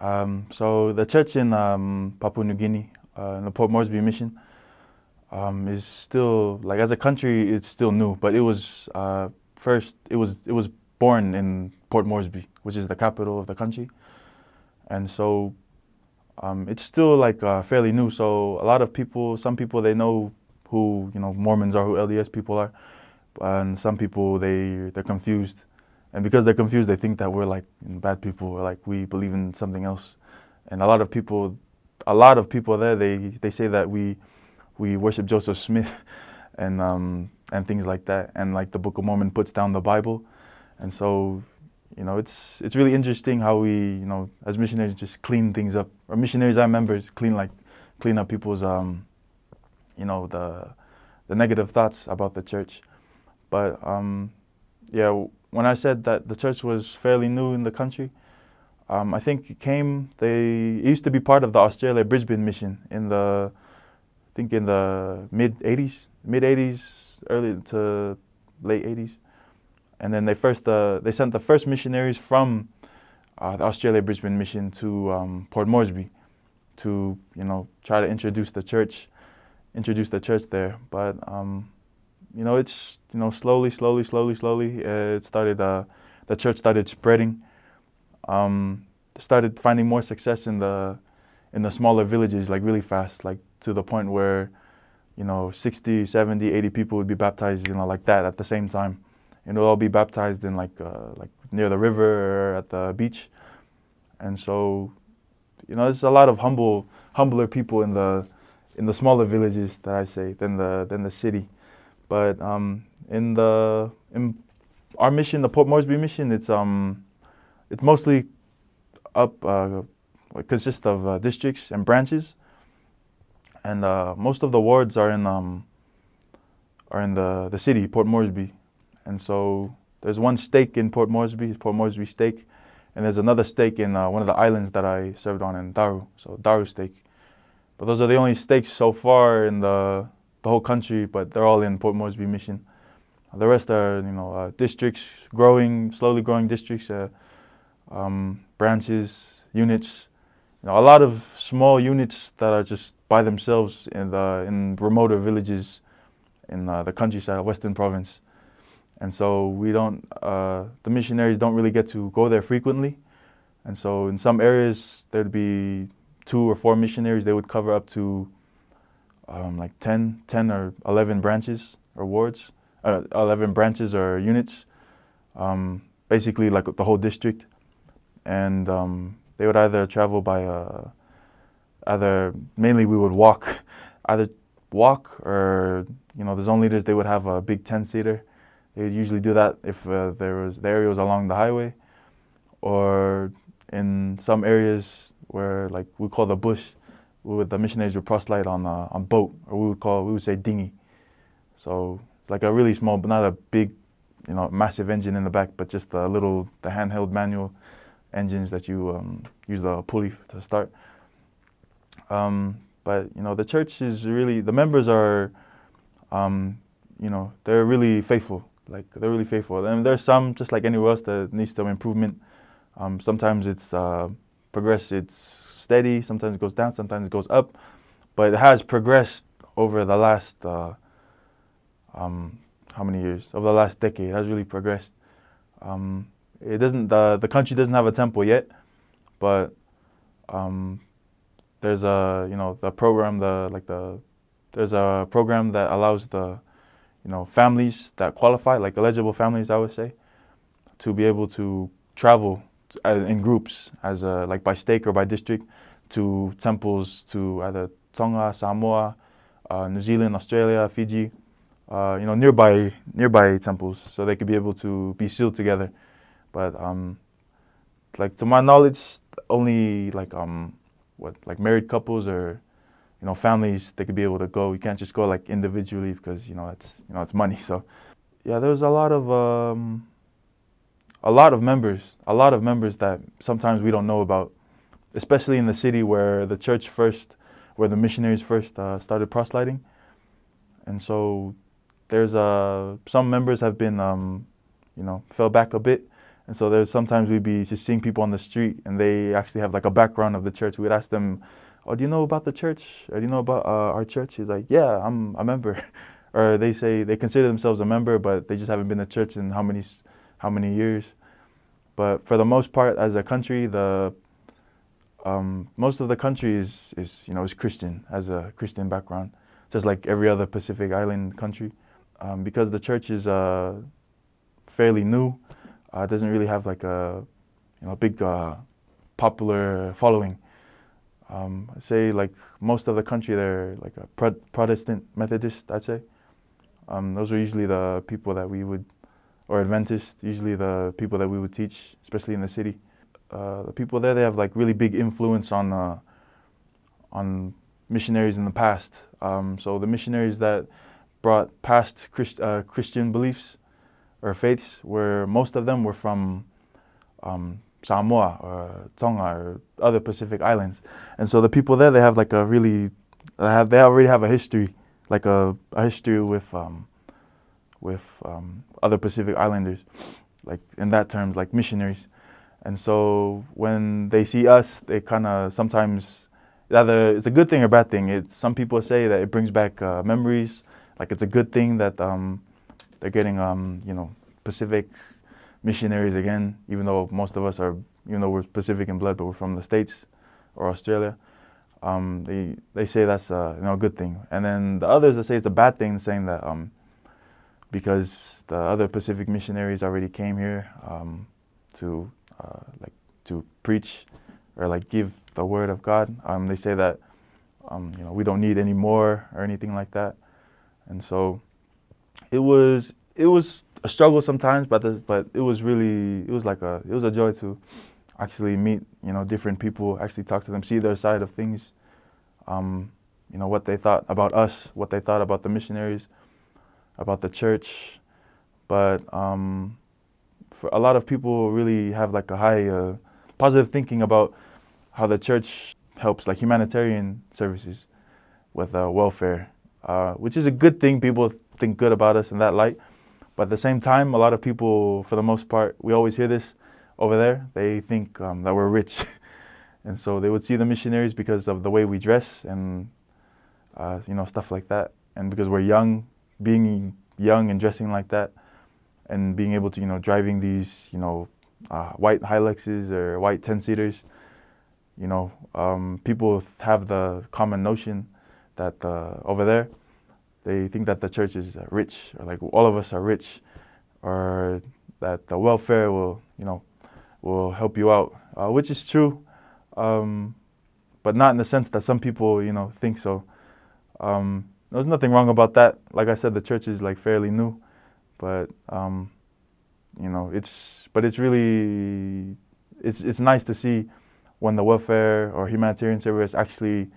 So the church in Papua New Guinea, in the Port Moresby mission, is still like as a country, it's still new. But it was first, it was born in Port Moresby, which is the capital of the country, and so it's still like fairly new. So a lot of people, some people they know who Mormons are, who LDS people are, and some people they're confused, and because they're confused, they think that we're like bad people, or like we believe in something else. And a lot of people there they say that we worship Joseph Smith, and things like that, and like the Book of Mormon puts down the Bible, and so it's really interesting how we as missionaries just clean things up, or missionaries and members clean up people's the negative thoughts about the church. But yeah, when I said that the church was fairly new in the country, I think it used to be part of the Australia Brisbane mission in the mid 80s, early to late 80s. And then they sent the first missionaries from the Australia Brisbane mission to Port Moresby to try to introduce the church there. But it's slowly, the church started spreading. Started finding more success in the smaller villages, like really fast, like to the point where 60, 70, 80 people would be baptized, like that at the same time. And they'll all be baptized in like near the river or at the beach. And so there's a lot of humbler people in the smaller villages, that I say, than the city. But in our mission, the Port Moresby mission, it's mostly consists of districts and branches, and most of the wards are in the city, Port Moresby. And so there's one stake in Port Moresby, Port Moresby stake, and there's another stake in one of the islands that I served on in Daru, so Daru stake. But those are the only stakes so far in the whole country, but they're all in Port Moresby mission. The rest are districts, slowly growing districts, branches, units. A lot of small units that are just by themselves in remoter villages in the countryside of Western Province. And so the missionaries don't really get to go there frequently. And so in some areas, there'd be 2 or 4 missionaries. They would cover up to like 10 or 11 branches or wards, 11 branches or units, basically like the whole district. And they would either travel by, mainly we would walk, or, the zone leaders, they would have a big 10-seater. They would usually do that if the area was along the highway, or in some areas where, like we call the bush, the missionaries would proselyte on boat, or we would say dinghy. So it's like a really small, but not a big, massive engine in the back, but just the handheld manual engines that you use the pulley to start. But the church is really, the members are, they're really faithful. Like they're really faithful. And there's some, just like anywhere else, that needs some improvement. Sometimes it's it's steady. Sometimes it goes down. Sometimes it goes up. But it has progressed over the last how many years? Over the last decade, it has really progressed. It doesn't. The country doesn't have a temple yet, but there's the program. There's a program that allows the families that qualify, like eligible families, I would say, to be able to travel in groups, as like by stake or by district, to temples to either Tonga, Samoa, New Zealand, Australia, Fiji, nearby temples, so they could be able to be sealed together. But like to my knowledge, only like married couples or families, they could be able to go. You can't just go like individually because it's money. So yeah, there's a lot of members that sometimes we don't know about, especially in the city where the missionaries first started proselyting. And so there's some members have been fell back a bit, And so there's sometimes we'd be just seeing people on the street and they actually have like a background of the church. We'd ask them, "Oh, do you know about the church? Or do you know about our church?" He's like, "Yeah, I'm a member." Or they say they consider themselves a member, but they just haven't been to church in how many years. But for the most part, as a country, most of the country is Christian, has a Christian background, just like every other Pacific Island country. Because the church is fairly new, it doesn't really have like a big popular following. I'd say like most of the country, they're like a Protestant Methodist, I'd say. Those are usually the people that we would, or Adventist, usually the people that we would teach, especially in the city. The people there, they have like really big influence on missionaries in the past. So the missionaries that brought past Christian beliefs or faiths, most of them were from Samoa or Tonga or other Pacific islands. And so the people there, they have like they already have a history, like a history with other Pacific Islanders, like in that terms, like missionaries. And so when they see us, they kind of sometimes, either it's a good thing or bad thing. Some people say that it brings back memories. Like it's a good thing that they're getting Pacific missionaries again, even though most of us even though we're Pacific in blood, but we're from the States or Australia. They say that's a good thing. And then the others that say it's a bad thing, saying that because the other Pacific missionaries already came here to preach or like give the word of God. They say that we don't need any more or anything like that. And so it was a struggle sometimes, but it was a joy to actually meet different people, actually talk to them, see their side of things, what they thought about us, what they thought about the missionaries, about the church. But for a lot of people really have like a high positive thinking about how the church helps like humanitarian services with welfare, which is a good thing. People think good about us in that light. But at the same time, a lot of people, for the most part, we always hear this over there, they think that we're rich. And so they would see the missionaries because of the way we dress and, stuff like that. And because we're young, being young and dressing like that, and being able to, driving these, white Hiluxes or white 10-seaters, people have the common notion that over there, they think that the church is rich, or like all of us are rich, or that the welfare will help you out, which is true, but not in the sense that some people, think so. There's nothing wrong about that. Like I said, the church is like fairly new, but it's really nice to see when the welfare or humanitarian service actually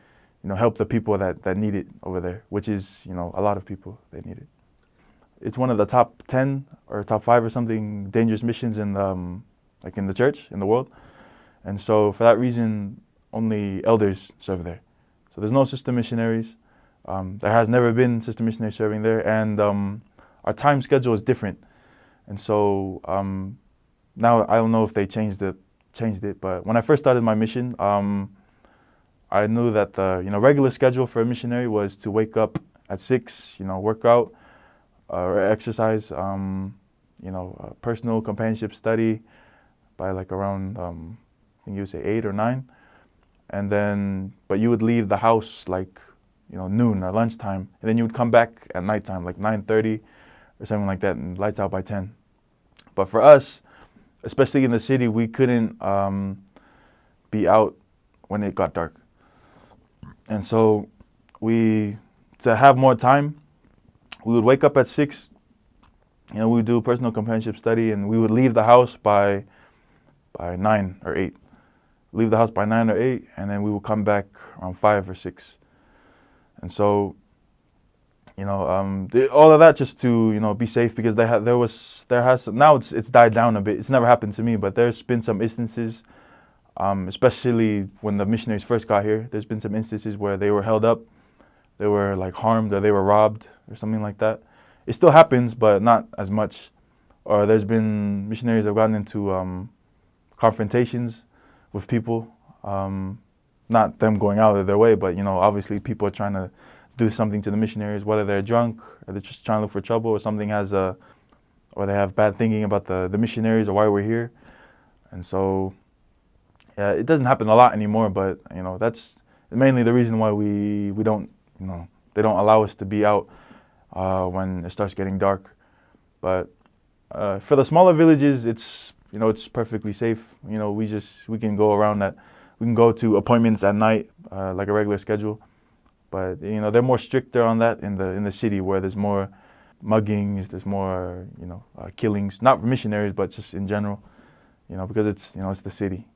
help the people that need it over there, which is a lot of people, they need it. It's one of the top 10 or top 5 or something dangerous missions in the church in the world, and so for that reason only elders serve there. So there's no sister missionaries. There has never been sister missionaries serving there, and our time schedule is different. And so now I don't know if they changed it, but when I first started my mission, I knew that the regular schedule for a missionary was to wake up at 6, work out or exercise, personal companionship study by like around I think you would say 8 or 9, and then but you would leave the house like noon or lunchtime, and then you would come back at nighttime like 9:30 or something like that, and lights out by 10. But for us, especially in the city, we couldn't be out when it got dark. And so to have more time, we would wake up at 6, we would do personal companionship study, and we would leave the house by 9 or 8. Leave the house by 9 or 8, and then we would come back around 5 or 6. And so, all of that just to be safe, because now it's died down a bit. It's never happened to me, but there's been some instances, especially when the missionaries first got here. There's been some instances where they were held up, they were like harmed, or they were robbed or something like that. It still happens, but not as much. or there's been missionaries that have gotten into confrontations with people. Not them going out of their way, but obviously people are trying to do something to the missionaries, whether they're drunk or they're just trying to look for trouble, or something or they have bad thinking about the missionaries or why we're here. And so, yeah, it doesn't happen a lot anymore, but that's mainly the reason why we don't, they don't allow us to be out when it starts getting dark. But for the smaller villages, it's perfectly safe. We can go around that. We can go to appointments at night, like a regular schedule. But they're more stricter on that in the city, where there's more muggings, there's more killings. Not for missionaries, but just in general. Because it's it's the city.